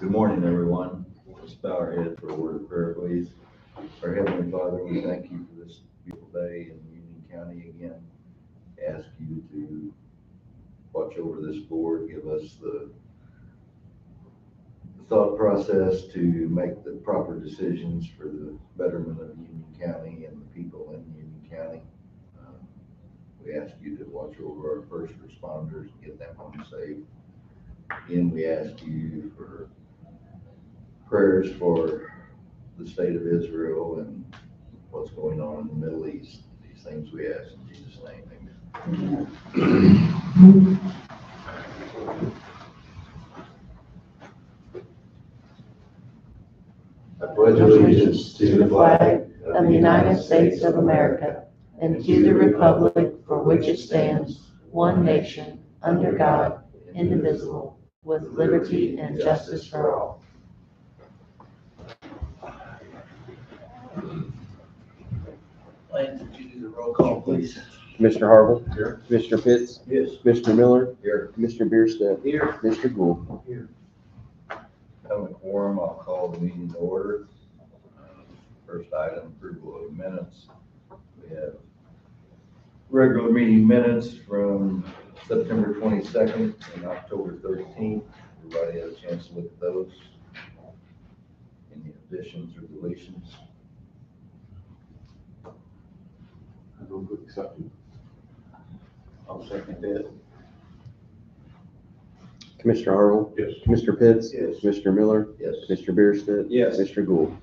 Good morning, everyone. Let's bow our head for a word of prayer, please. Our Heavenly Father, we thank you for this beautiful day in Union County again. Ask you to watch over this board, give us the thought process to make the proper decisions for the betterment of Union County and the people in Union County. We ask you to watch over our first responders, get them home safe. Again, we ask you for prayers for the state of Israel and what's going on in the Middle East. These things we ask in Jesus' name, amen. I pledge allegiance to the flag of the United States of America and to the republic for which it stands, one nation, under God, indivisible, with liberty and justice for all. Lance, would you do the roll call, please? Commissioner Harville. Here. Commissioner Pitts. Yes. Commissioner Miller. Here. Commissioner Bierstadt. Here. Mr. Gould. Having a quorum, I'll call the meeting to order. First item, approval of minutes. We have regular meeting minutes from September 22nd and October 13th. Everybody had a chance to look at those. Any additions or deletions? I move to accept it. I'll second that. Commissioner Harville. Yes. Commissioner Pitts. Yes. Commissioner Miller. Yes. Commissioner Bierstadt. Yes. Mr. Gould.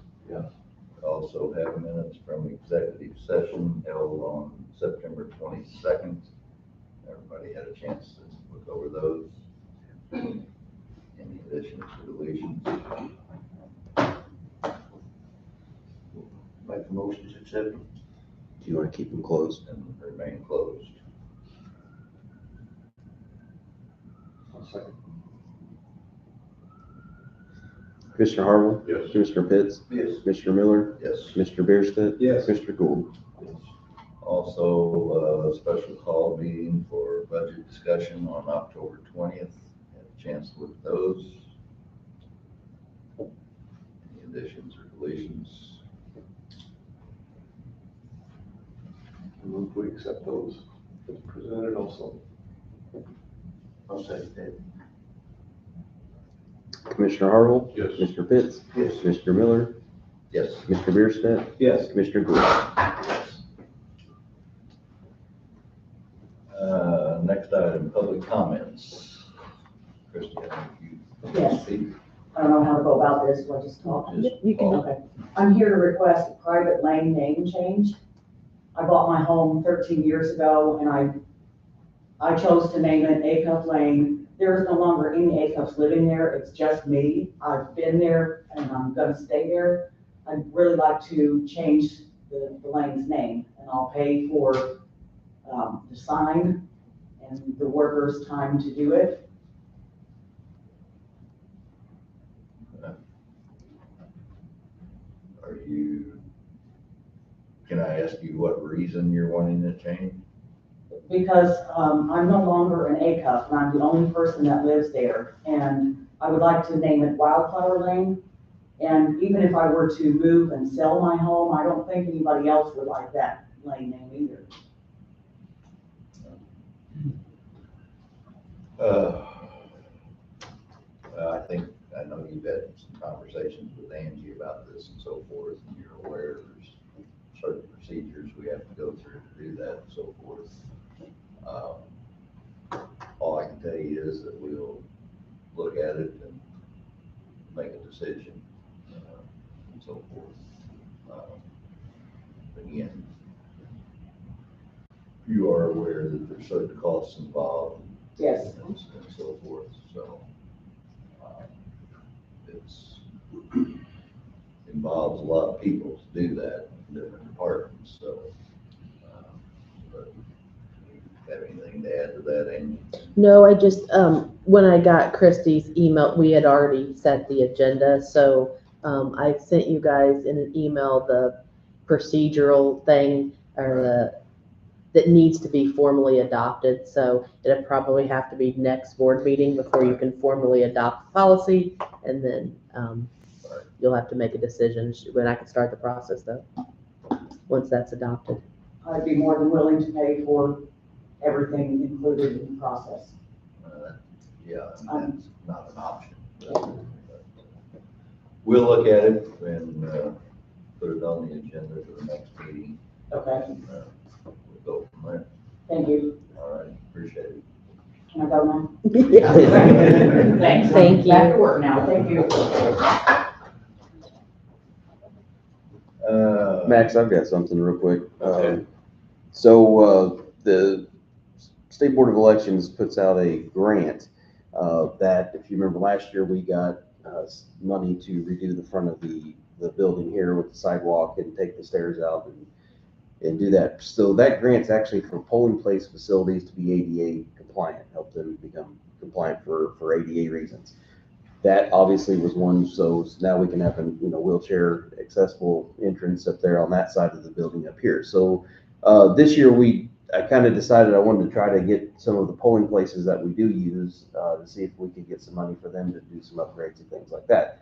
Also have minutes from executive session held on September 22nd. Everybody had a chance to look over those. Any additions or deletions? Make the motion to accept them Do you want to keep them closed? and remain closed. Second. Commissioner Harville. Yes. Commissioner Pitts. Yes. Commissioner Miller. Yes. Commissioner Bierstadt. Yes. Mr. Gould. Also, a special call meeting for budget discussion on October 20th. Had a chance to look at those. Any additions or deletions? I move we accept those as presented also. I'll second that. Commissioner Harville. Yes. Commissioner Pitts. Yes. Commissioner Miller. Yes. Mr. Bierstadt. Yes. Commissioner Gould. Next item, public comments. Christie, I think you Yes. speak. I don't know how to go about this, we'll just talk. You can. Okay. I'm here to request a private lane name change. I bought my home 13 years ago and I chose to name it Acuff Lane. There is no longer any Acuffs living there, it's just me. I've been there and I'm gonna stay there. I'd really like to change the lane's name and I'll pay for the sign and the workers' time to do it. Can I ask you what reason you're wanting to change? Because I'm no longer an Acuff, and I'm the only person that lives there. And I would like to name it Wildflower Lane. And even if I were to move and sell my home, I don't think anybody else would like that lane name either. I know you've had some conversations with Angie about this and so forth, and you're aware there's certain procedures we have to go through to do that and so forth. All I can tell you is that we'll look at it and make a decision, and so forth. Again, you are aware that there's certain costs involved. Yes. And so forth, so, it's, involves a lot of people to do that in different departments, so, but, have anything to add to that, Amy? No, I just, when I got Christie's email, we had already set the agenda, so, I sent you guys in an email the procedural thing, or that needs to be formally adopted. So it'll probably have to be next board meeting before you can formally adopt the policy. And then you'll have to make a decision when I can start the process though, once that's adopted. I'd be more than willing to pay for everything included in the process. Yeah, and that's not an option. We'll look at it and put it on the agenda for the next meeting. Okay, We'll go from there. thank you. All right, appreciate it. Can I go now? Yeah. Thanks. Thank you. Back to work now, thank you. Max, I've got something real quick. Okay. The State Board of Elections puts out a grant that, if you remember last year, we got money to redo the front of the building here with the sidewalk and take the stairs out and do that. So that grant's actually for polling place facilities to be ADA compliant, help them become compliant for ADA reasons. That obviously was one, so now we can have a wheelchair accessible entrance up there on that side of the building up here. So this year I kind of decided I wanted to try to get some of the polling places that we do use to see if we could get some money for them to do some upgrades and things like that.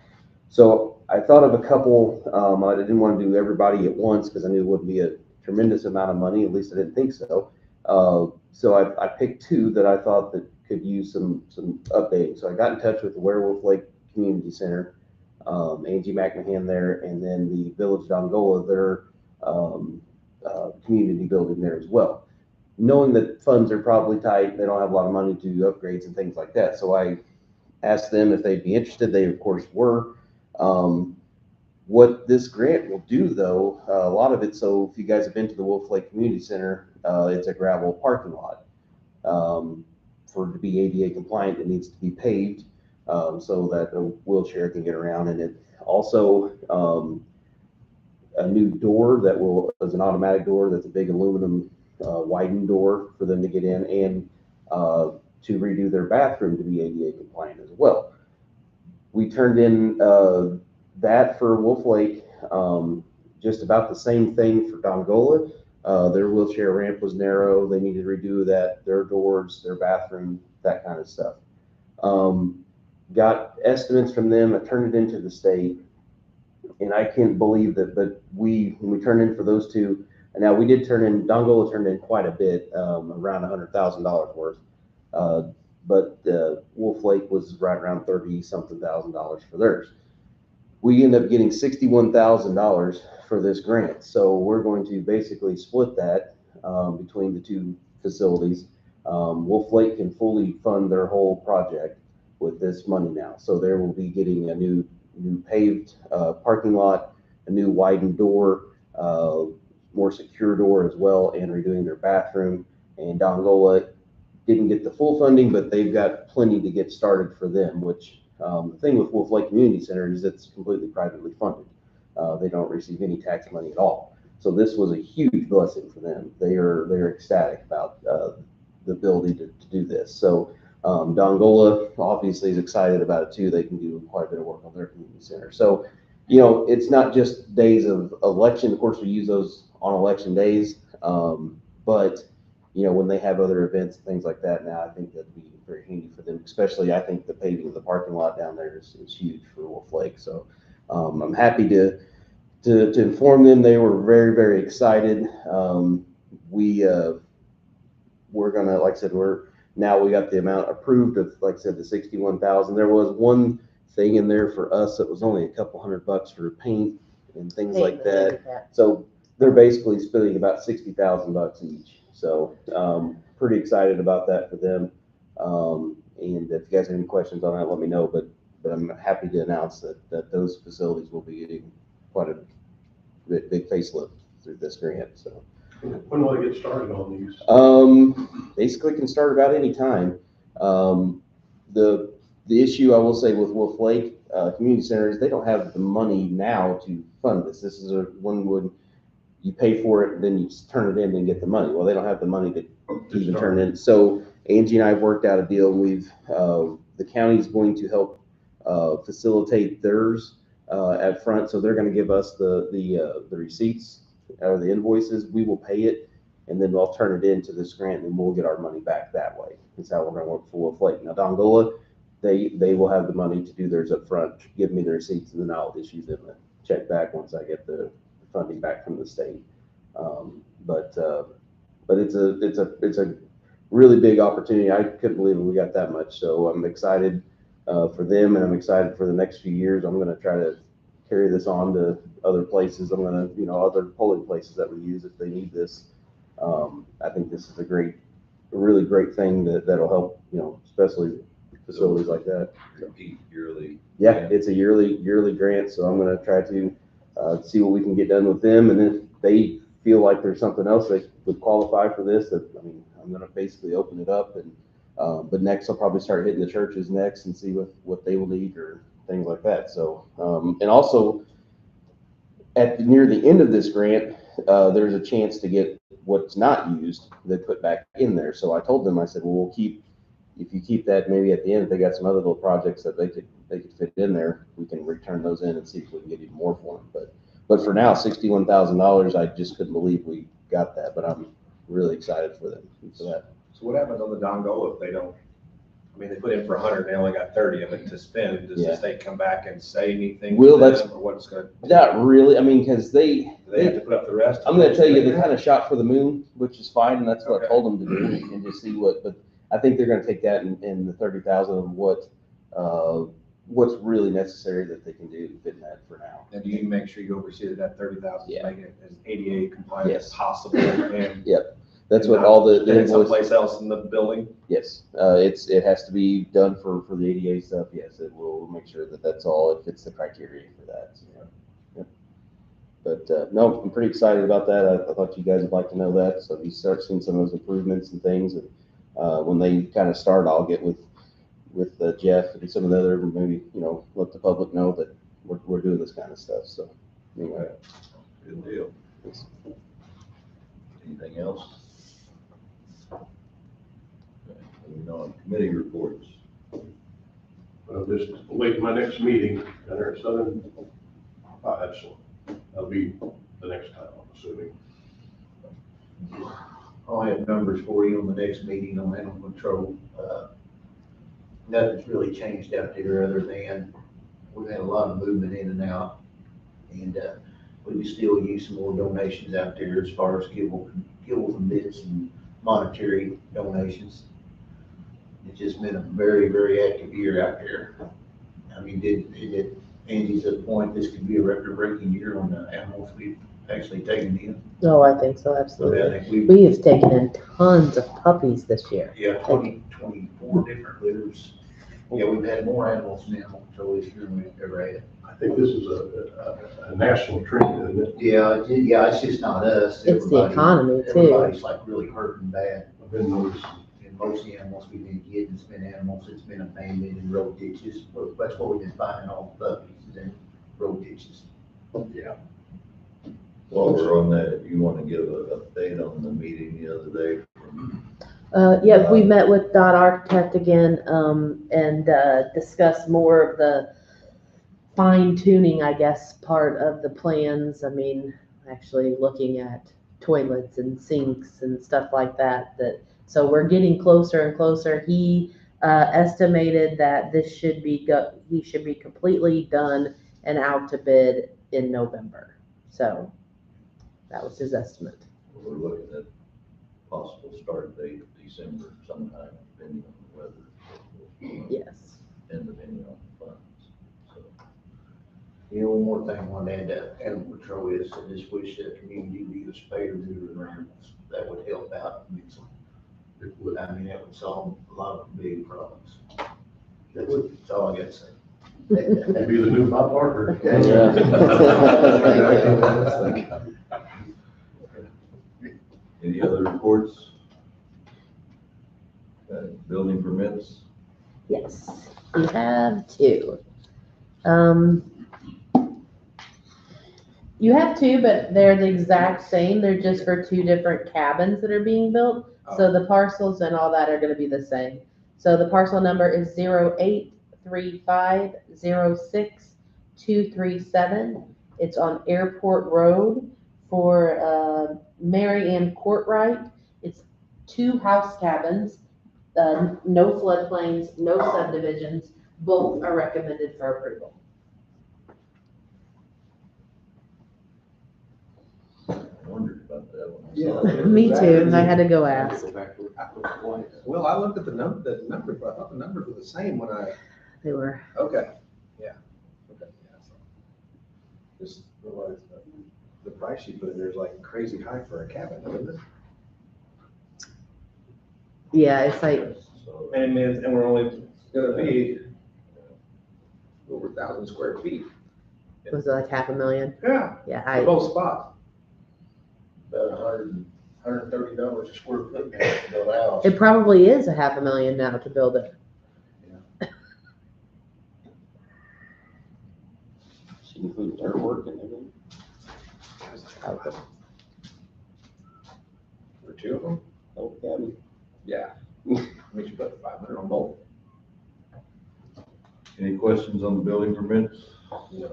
So I thought of a couple. I didn't want to do everybody at once because I knew it wouldn't be a tremendous amount of money. At least I didn't think so. So I picked two that I thought that could use some updating. So I got in touch with the Werewolf Lake Community Center, Angie McMahon there, and then the Village Dongola, their community building there as well. Knowing that funds are probably tight, they don't have a lot of money to do upgrades and things like that. So I asked them if they'd be interested. They of course were. What this grant will do though, a lot of it, so if you guys have been to the Wolf Lake Community Center, it's a gravel parking lot. For it to be ADA compliant, it needs to be paved so that a wheelchair can get around. And it also a new door that is an automatic door that's a big aluminum widened door for them to get in, and to redo their bathroom to be ADA compliant as well. We turned in that for Wolf Lake, just about the same thing for Dongola. Their wheelchair ramp was narrow. They needed to redo that, their doors, their bathroom, that kind of stuff. Got estimates from them. I turned it into the state, and I can't believe that, but when we turned in for those two, and now we did turn in, Dongola turned in quite a bit, around $100,000 worth. But Wolf Lake was right around $30-something thousand for theirs. We end up getting $61,000 for this grant. So we're going to basically split that between the two facilities. Wolf Lake can fully fund their whole project with this money now. So they will be getting a new paved parking lot, a new widened door, more secure door as well, and redoing their bathroom. And Dongola didn't get the full funding, but they've got plenty to get started for them, which the thing with Wolf Lake Community Center is it's completely privately funded. They don't receive any tax money at all. So this was a huge blessing for them. They're ecstatic about the ability to do this. So Dongola obviously is excited about it too. They can do quite a bit of work on their community center. So, it's not just days of election. Of course, we use those on election days. But when they have other events and things like that now, I think that'd be very handy for them, especially I think the paving of the parking lot down there is huge for Wolf Lake. So I'm happy to inform them. They were very, very excited. We're gonna, like I said, we got the amount approved of, like I said, the 61,000. There was one thing in there for us that was only a couple $100 for paint and things like that. So they're basically spending about $60,000 each. So pretty excited about that for them. And if you guys have any questions on that, let me know. But I'm happy to announce that those facilities will be getting quite a big facelift through this grant. So when will they get started on these? Basically can start about any time. The issue I will say with Wolf Lake Community Center is they don't have the money now to fund this. This is one would you pay for it and then you turn it in and get the money. Well, they don't have the money to even turn it in. So Angie and I have worked out a deal. The county's going to help facilitate theirs at front. So they're going to give us the receipts or the invoices. We will pay it. and then they'll turn it into this grant, and we'll get our money back that way. That's how we're gonna work for Wolf Lake. Now, Dongola, they will have the money to do theirs up front, give me the receipts, and then I'll issue them a check back once I get the funding back from the state. But it's a really big opportunity. I couldn't believe we got that much, so I'm excited for them, and I'm excited for the next few years. I'm gonna try to carry this on to other places. I'm gonna, other polling places that we use if they need this. I think this is a really great thing that'll help, especially facilities like that. Repeat yearly. Yeah, it's a yearly grant, so I'm gonna try to see what we can get done with them, and if they feel like there's something else that would qualify for this, I'm gonna basically open it up, and but next I'll probably start hitting the churches next and see what they will need or things like that. So and also near the end of this grant, there's a chance to get what's not used that put back in there. So I told them, I said, well, if you keep that, maybe at the end, if they got some other little projects that they could fit in there, we can return those in and see if we can get even more for them. But for now, $61,000, I just couldn't believe we got that, but I'm really excited for them for that. So what happens on the Dongola if they don't, they put in for 100, they only got 30 of it to spend. Does the state come back and say anything? Will, to that's- them, or what's going to? Not really, because Do they have to put up the rest? I'm gonna tell you, they kind of shot for the moon, which is fine, and that's what I Okay. told them to do, and just see but I think they're gonna take that in the 30,000 of what's really necessary that they can do to fit in that for now. And do you make sure you oversee that 30,000, Yeah. make it as ADA compliant Yes. as possible? And That's what all the and invoices, someplace else in the building? yes, it has to be done for the ADA stuff, yes, it will make sure that that's all, it fits the criteria for that, so, yep. But, no, I'm pretty excited about that, I thought you guys would like to know that, so you start seeing some of those improvements and things, and, when they kind of start, I'll get with Jeff and some of the other, maybe, let the public know that we're doing this kind of stuff, so, anyway. Good deal. Anything else? Okay, moving on, committee reports. Just wait my next meeting down there at Southern. So that'll be the next time, I'm assuming. I'll have numbers for you on the next meeting on animal control. Nothing's really changed out there other than we've had a lot of movement in and out. And we can still use some more donations out there as far as kibble and bits and monetary donations. It's just been a very, very active year out there. Did Angie's at the point, this could be a record-breaking year on the animals we've actually taken in. No, I think so, So I absolutely. think We have taken in tons of puppies this year. 24 different litters. Yeah, we've had more animals in animal control this year than we've ever had. I think this is a national trend, isn't it? Yeah, it's just not us. It's the economy too. Everybody's like really hurting bad. I've been noticing. And most of the animals we've been getting, it's been animals that's been abandoned in road ditches. That's what we've been finding all the puppies, is in road ditches. Yeah. While we're on that, if you want to give an update on the meeting the other day from Yeah, we met with Dot Architect again, and discussed more of the fine tuning, I guess, part of the plans. Actually looking at toilets and sinks and stuff like that. So we're getting closer and closer. He estimated that he should be completely done and out to bid in November. So that was his estimate. we're looking at possible start date of December sometime, depending on the weather. Yes. And depending on the funds. So, One more thing I want to add to animal control is I just wish that community would use spay or neuter their animals. That would help out. That would solve a lot of big problems. That's all I got to say. Maybe the new Bob Barker. Any other reports? Building permits? Yes, we have two. You have two, but they're the exact same. They're just for two different cabins that are being built. So the parcels and all that are gonna be the same. So the parcel number is 083506 237. It's on Airport Road for Mary Ann Courtright. It's 2 house cabins, no floodplains, no subdivisions. Both are recommended for approval. I wondered about that one. Yeah. Me too, I had to go ask. Well, I looked at the numbers, but I thought the numbers were the same when I, They were, okay, yeah. Okay, yeah, so. Just realized that the price you put in there is like crazy high for a cabin, isn't it? yeah, it's like, So, And we're only gonna be over 1,000 square feet. was it like $500,000? Yeah. Yeah, For both spots. About $130 a square foot now to build a house. it probably is $500,000 now to build it. She includes artwork and everything. For 2 of them? Oh, cabin. Yeah. I mean, you put 500 on both. any questions on the building permits? No.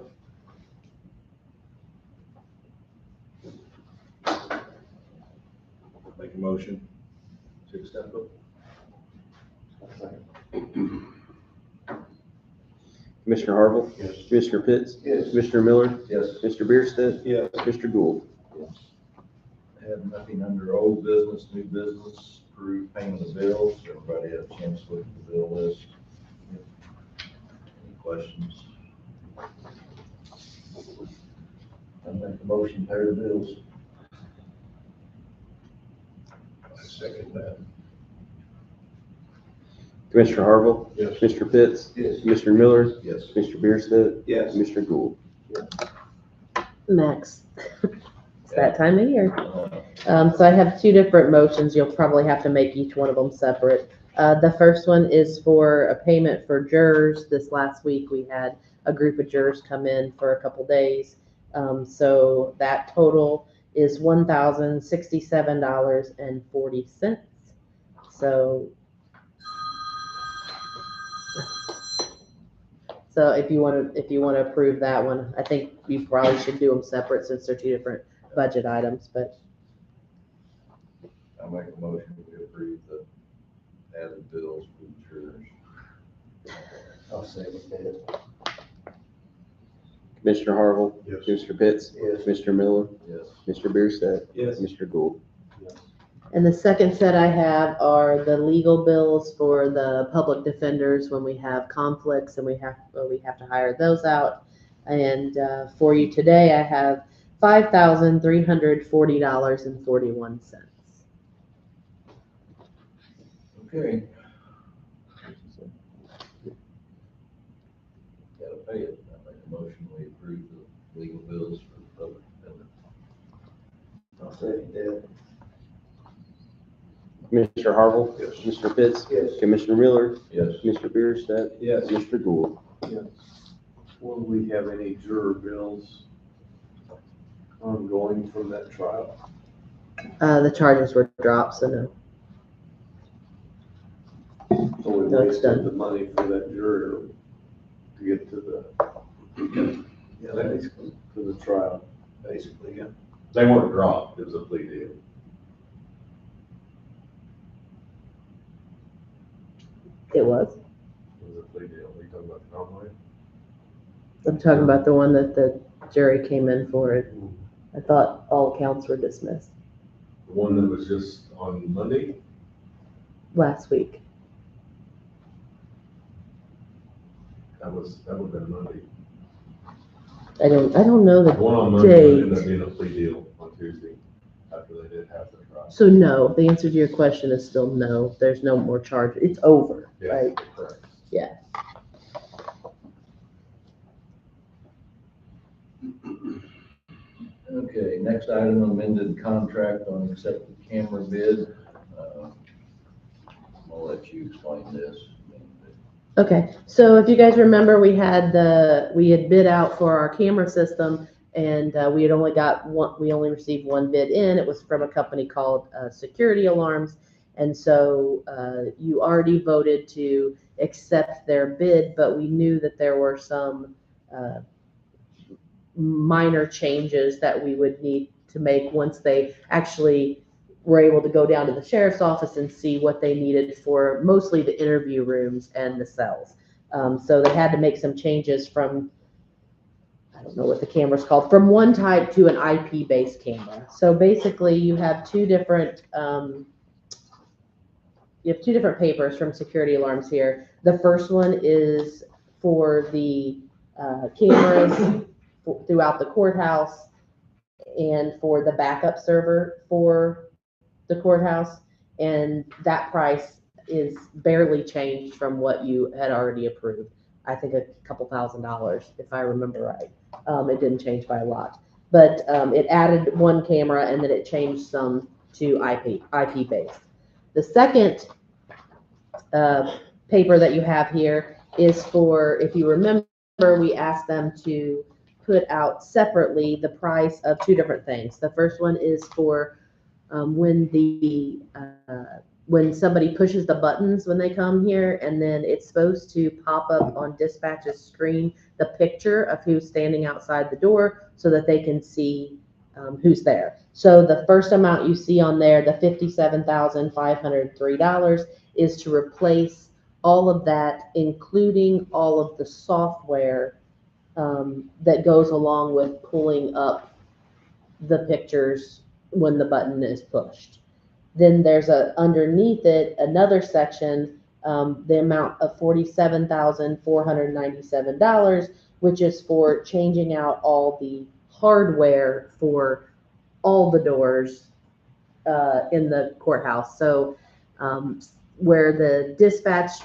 Make a motion to accept it. Commissioner Harville? Yes. Commissioner Pitts? Yes. Commissioner Miller? Yes. Mr. Bierstadt? Yes. Mr. Gould? Have nothing under old business, new business, approve payment of bills. Everybody had a chance to look at the bill list. Any questions? I make a motion to pay the bills. I second that. Commissioner Harville? Yes. Mr. Pitts? Yes. Commissioner Miller? Yes. Mr. Bierstadt? Yes. Mr. Gould? Max. It's that time of year. Uh, So I have 2 different motions. You'll probably have to make each one of them separate. The first one is for a payment for jurors. This last week, we had a group of jurors come in for a couple days. So that total is $1,067.40. So if you want to approve that one, I think you probably should do them separate since they're 2 different budget items, but I make a motion to approve the added bills for the jurors. I'll second that. Commissioner Harville? Yes. Mr. Pitts? Yes. Mr. Miller? Yes. Mr. Bierstadt? Yes. Mr. Gould? And the second set I have are the legal bills for the public defenders when we have conflicts and we have to hire those out. And for you today, I have $5,340.41. Okay. Gotta pay it. I make a motion, we approve the legal bills for the public defender. I'll second that. Commissioner Harville? Yes. Mr. Pitts? Yes. Commissioner Miller? Yes. Mr. Bierstadt? Yes. Mr. Gould? Will we have any juror bills ongoing from that trial? The charges were dropped, so no. So we No, it's done. wasted the money for that juror to get to Yeah, basically. the trial. Basically, yeah. They weren't dropped, it was a plea deal. It was. It was a plea deal. Are you talking about the non-lawyer? I'm talking about the one that the jury came in for. I thought all counts were dismissed The one that was just on Monday? last week. That would have been Monday. I don't know The the one on Monday ended date. up being a plea deal on Tuesday after they did half their trial. So no, the answer to your question is still no. There's no more charge. It's over, Yeah, right? correct. Okay, next item, amended contract on accepted camera bid. I'll let you explain this. Okay, so if you guys remember, we had bid out for our camera system and we had only got one, we only received one bid in. It was from a company called Security Alarms. And so you already voted to accept their bid, but we knew that there were some minor changes that we would need to make once they actually were able to go down to the sheriff's office and see what they needed for mostly the interview rooms and the cells. So they had to make some changes from, I don't know what the camera's called, from one type to an IP-based camera. So basically you have two different papers from Security Alarms here. The first one is for the cameras throughout the courthouse and for the backup server for the courthouse. And that price is barely changed from what you had already approved. I think a couple $1,000, if I remember right. It didn't change by a lot, but it added one camera and then it changed some to IP based. The second paper that you have here is for, if you remember, we asked them to put out separately the price of two different things. The first one is for when somebody pushes the buttons when they come here, and then it's supposed to pop up on dispatch's screen the picture of who's standing outside the door so that they can see who's there. So the first amount you see on there, the $57,503, is to replace all of that, including all of the software that goes along with pulling up the pictures when the button is pushed. Then there's underneath it, another section, the amount of $47,497, which is for changing out all the hardware for all the doors in the courthouse. So where the dispatch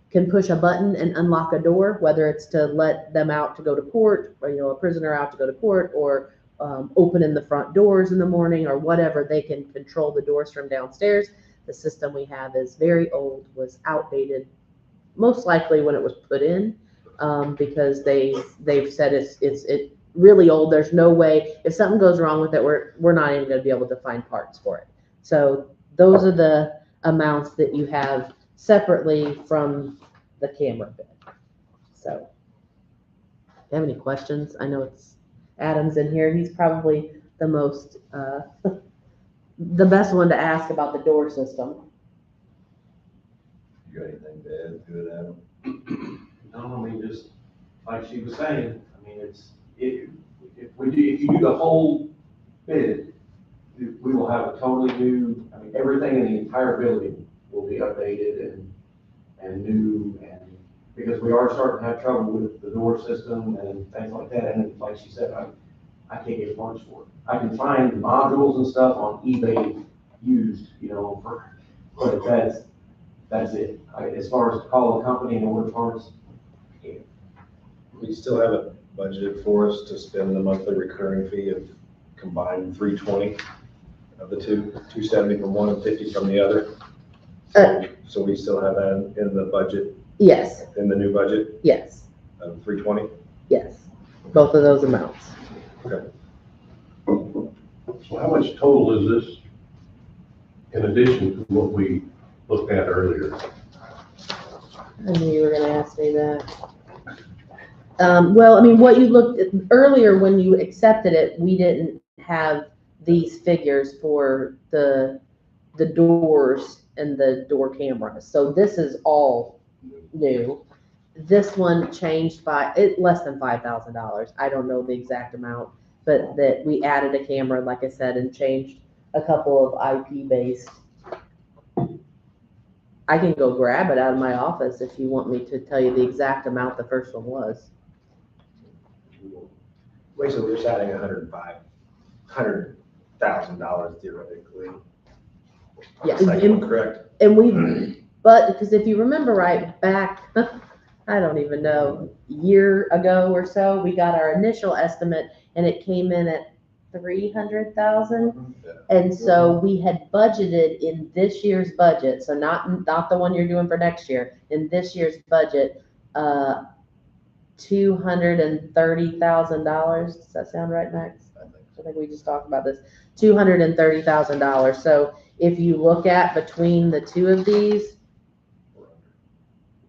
can push a button and unlock a door, whether it's to let them out to go to court, or a prisoner out to go to court, or opening the front doors in the morning, or whatever, they can control the doors from downstairs. The system we have is very old, was outdated, most likely when it was put in, because they've said it's really old. There's no way, if something goes wrong with it, we're not even going to be able to find parts for it. So those are the amounts that you have separately from the camera bid. So, if you have any questions? I know it's Adam's in here. He's probably the most, the best one to ask about the door system. You got anything to add to it, Adam? No, I mean, just like she was saying, I mean, if you do the whole bid, we will have a totally new, I mean, everything in the entire building will be updated and new, and because we are starting to have trouble with the door system and things like that. And like she said, I can't get parts for it. I can find modules and stuff on eBay used, but that's it. As far as call a company and order parts, We still have it budgeted for us to spend the monthly recurring fee of combined $320 of the two, $270 from one and $50 from the other. So we still have that in the budget, Yes, in the new budget yes, of $320. yes, both of those amounts. Okay. So how much total is this in addition to what we looked at earlier? I knew you were gonna ask me that. Well, I mean, what you looked at earlier when you accepted it, we didn't have these figures for the doors and the door cameras. So this is all new. This one changed by less than $5,000. I don't know the exact amount, but that we added a camera, like I said, and changed a couple of IP based. I can go grab it out of my office if you want me to tell you the exact amount the first one was. Wait, so we're just adding $100,000 theoretically. Yeah, Second, correct? and but because if you remember right back, I don't even know, a year ago or so, we got our initial estimate and it came in at 300,000. And so we had budgeted in this year's budget, so not the one you're doing for next year, in this year's budget, $230,000. Does that sound right, Max? I think we just talked about this. $230,000. So if you look at between the two of these,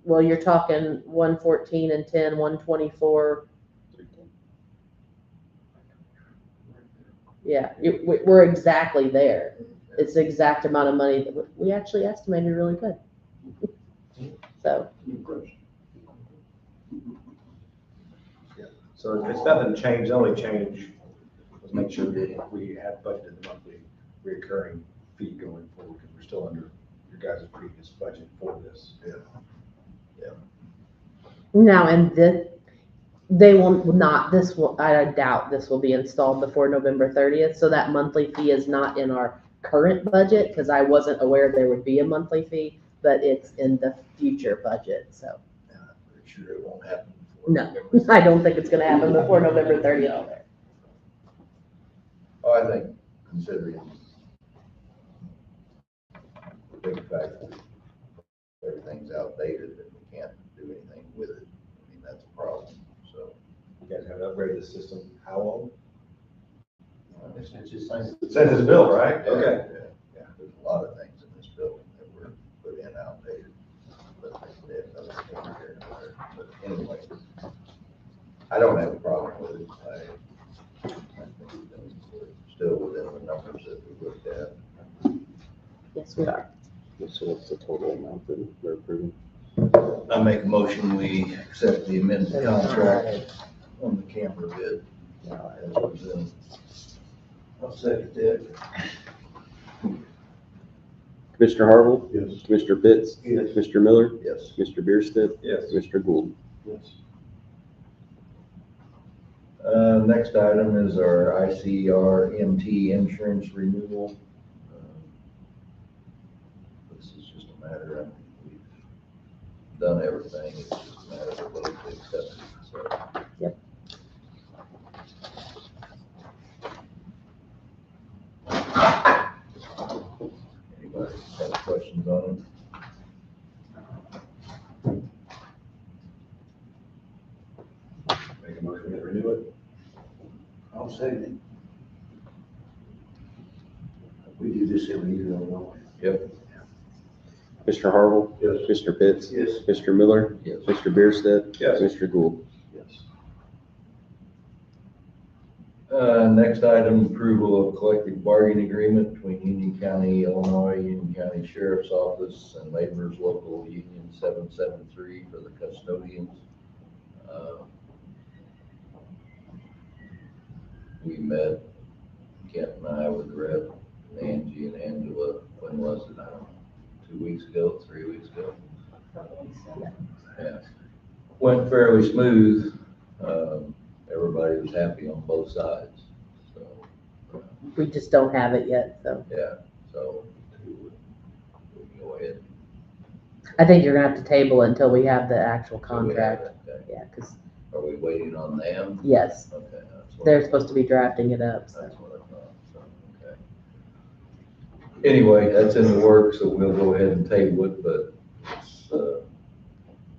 well, you're talking 114 and 10, 124. Yeah, we're exactly there. It's the exact amount of money that we actually estimated really good. So, So it's nothing changed, the only change was make sure that we have budgeted the monthly recurring fee going forward, because we're still under your guys' previous budget for this. now, and they will not, I doubt this will be installed before November 30th. So that monthly fee is not in our current budget, because I wasn't aware there would be a monthly fee, but it's in the future budget, so. I'm pretty sure it won't happen. No, I don't think it's gonna happen before November 30th. Oh, I think considering the big fact that everything's outdated and we can't do anything with it, I mean, that's a problem, so. You guys have upgraded the system, how long? It's just saying. It's in his bill, right? Yeah, Okay. yeah, there's a lot of things in this building that were put in outdated, but they have nothing to do here nor there. But anyway, I don't have a problem with it. I think we're still within the numbers that we looked at. Yes, we are. So what's the total amount that we're approving? I make a motion, we accept the amended contract on the camper bid. As presented. I'll second that. Commissioner Harville? Yes. Commissioner Pitts? Yes. Mr. Miller? Yes. Mr. Bierstadt? Yes. Mr. Gould? Yes. Next item is our ICR MT insurance renewal. This is just a matter of, we've done everything, it's just a matter of whether to accept it, so. Yep. Anybody have questions on Make a motion to renew it. I'll second it. We do this every year, don't it? Yep. Commissioner Harville? Yes. Commissioner Pitts? we? Yes. Mr. Miller? Yes. Mr. Bierstadt? Yes. Mr. Gould? Yes. Next item, approval of collective bargaining agreement between Union County, Illinois, Union County Sheriff's Office and Laborers Local Union 773 for the custodians. We met, Kent and I with the rep, Angie and Angela, when was it? I don't know, 2 weeks ago, 3 weeks ago? Yeah. Went fairly smooth. Everybody was happy on both sides, so. We just don't have it yet, so. Yeah, so we can go ahead. I think you're gonna have to table it until we have the actual Do we have contract. it? Okay. Yeah, because, Are we waiting on them? yes, Okay, that's what. they're supposed to be drafting it up, so. That's what I thought, so, okay. Anyway, that's in the works, so we'll go ahead and table it, but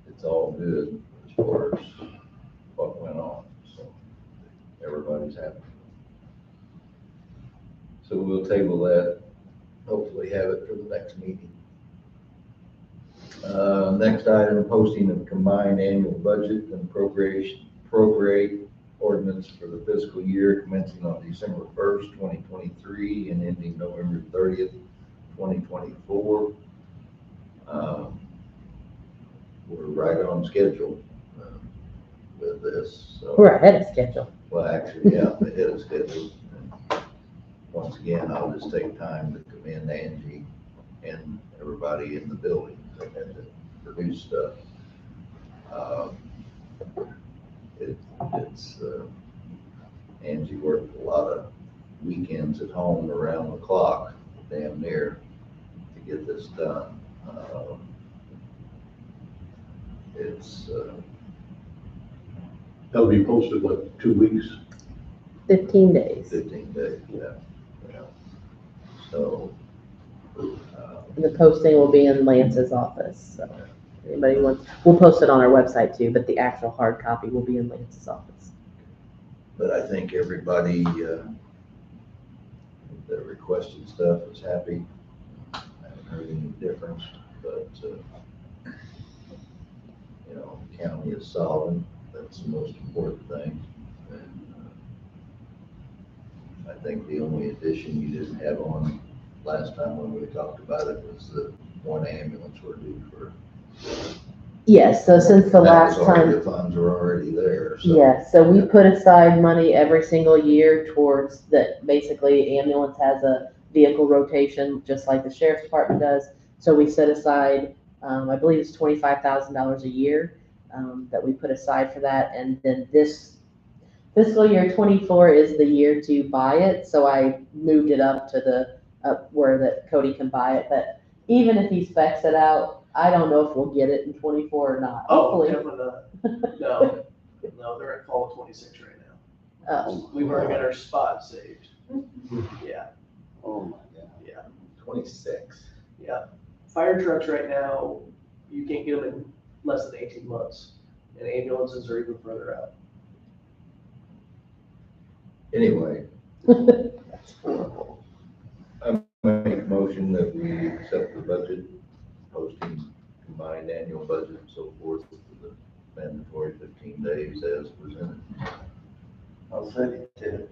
it's all good as far as what went on, so everybody's happy. So we'll table that, hopefully have it for the next meeting. Next item, posting of combined annual budget and appropriate ordinance for the fiscal year commencing on December 1st, 2023 and ending November 30th, 2024. We're right on schedule with this. So. We're ahead of schedule. Well, actually, yeah, ahead of schedule. And once again, I'll just take time to commend Angie and everybody in the building that had to produce stuff. Angie worked a lot of weekends at home around the clock, damn near, to get this done. That'll be posted, what, 2 weeks? 15 days. 15 days, yeah. So, The posting will be in Lance's office, so anybody wants, we'll post it on our website too, but the actual hard copy will be in Lance's office. but I think everybody that requested stuff was happy. I haven't heard any difference, but, you know, the county is solid. That's the most important thing. And I think the only addition you didn't have on last time when we talked about it was the one ambulance we're due for. Yes, so since the That last was already- time, The funds were already there, so. yeah, so we put aside money every single year towards that. Basically, ambulance has a vehicle rotation, just like the sheriff's department does. So we set aside, I believe it's $25,000 a year, that we put aside for that. And then this fiscal year 24 is the year to buy it. So I moved it up to up where that Cody can buy it. But even if he specs it out, I don't know if we'll get it in 24 or not. Oh, Hopefully. definitely not. No, no, they're at fall 26 right now. Oh, We've already got our spot saved. Yeah, Oh my God. yeah, 26. yeah. Fire trucks right now, you can't get them in less than 18 months. And ambulances are even further out. Anyway, I make a motion that we accept the budget, posting combined annual budget and so forth for the mandatory 15 days as presented. I'll second it.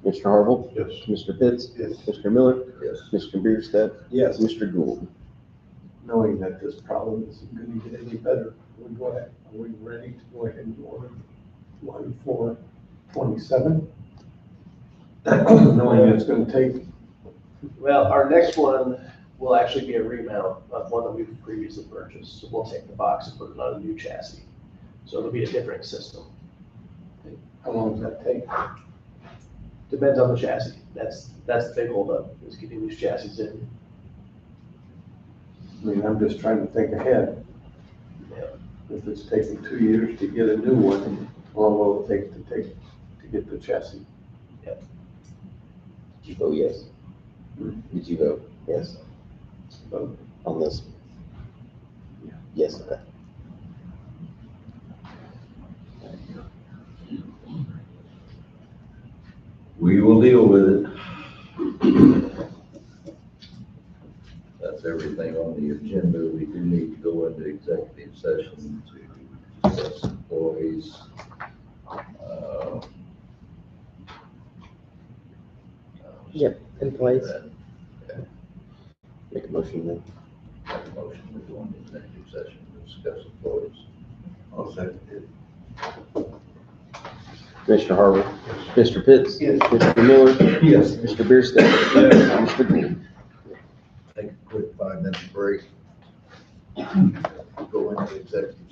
Mr. Harville, Yes. Mr. Pitts, Yes. Mr. Miller, Yes. Mr. Bierstadt, Yes. Mr. Gould. Knowing that this problem isn't gonna get any better, are we ready to go ahead and order one for 27? Knowing it's gonna take, Well, our next one will actually be a remount of one that we've previously purchased. So we'll take the box and put it on a new chassis. So it'll be a different system. how long does that take? Depends on the chassis. That's the big holdup, is getting these chassis in. I mean, I'm just trying to think ahead. Yeah. If it's taking 2 years to get a new one, how long will it take to get the chassis? Did you vote yes? Did you vote yes Vote. on this? Yes, okay. We will deal with it. That's everything on the agenda. We do need to go into executive session to discuss employees. Yep, employees. Make a motion then. Make a motion to go into executive session to discuss employees. I'll second it. Commissioner Harville, Mr. Pitts. Yes. Mr. Miller. Yes. Mr. Bierstadt. Yes. Mr. Gould. Take a quick 5-minute break. Go into executive